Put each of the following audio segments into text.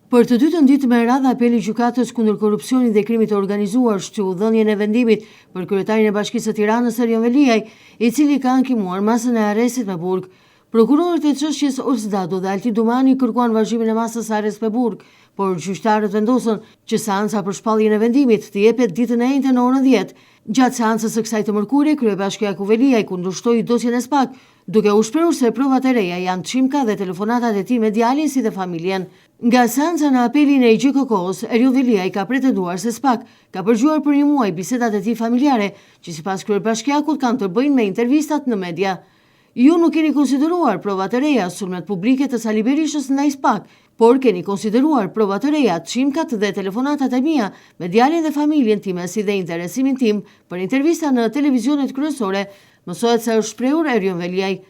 Për të dytën ditë me radhë apeli i gjykatës kundër korrupsionit dhe krimit të organizuar shtyu dhënien e vendimit për kryetarin e Bashkisë së Tiranës Erion Veliaj, i cili ka ankimuar masën e arrestit me burg. Prokurorët e çështjes Osdado dhe Altin Dumani kërkuan vazhdimin e masës së arrestit me burg, por gjyqtarët vendosën që seanca për shpalljen e vendimit të jepet ditën e njëjtë në orën 10. Gjatë seancës së kësaj të mërkure, kryebashkiaku Veliaj kundërshtoi dosjen e SPAK, duke u shprehur se provat e reja janë çimka dhe telefonatat e tij me djalin si dhe familjen. Nga seanca në apelin e IGKK-s, Erion Veliaj ka pretenduar se SPAK ka përgjuar për një muaj bisedat e tij familjare, që sipas kryebashkiakut kanë të bëjnë me intervistat në media. Ju nuk keni konsideruar provat e reja sulmet publike të Sali Berishës ndaj SPAK, por keni konsideruar provat e reja, çimkat dhe telefonatat e mia me djalin dhe familjen time si dhe interesimin tim për intervista në televizionet kryesore, mësohet se është shprehur Erion Veliaj.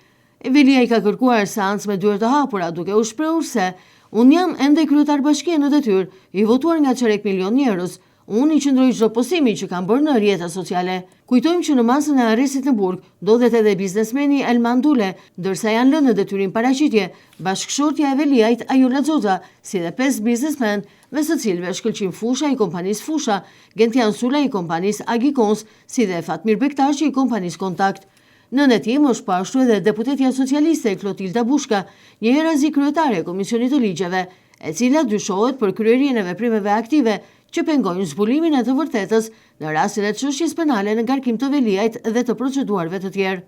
Veliaj ka kërkuar seancë me dyert të hapura, duke u shprehur se unë jam ende kryetar bashkie në detyrë, i votuar nga çerek milion njerëz. Unë i qëndroj çdo postimi që kam bërë në rrjetet sociale. Kujtojmë që në masën e arrestit në burg ndodhet edhe biznesmeni Elman Dule, ndërsa janë lënë në detyrim paraqitje bashkëshortja e Veliajt Ajola Xoxa, si dhe 5 biznesmen, me së cilëve Shkëlqim Fusha i kompanisë Fusha, Gentian Sula i kompanisë Agikons, si dhe Fatmir Bektashi i kompanisë Kontakt. Në netim është po ashtu edhe deputetja socialiste Klotilda Bushka, një herazi kryetare e Komisionit të Ligjeve, e cila dyshohet për kryerjen e veprimeve aktive që pengojnë zbulimin e të vërtetës në rastin e çështjes penale në ngarkim të Veliajt dhe të proceduarve të tjerë.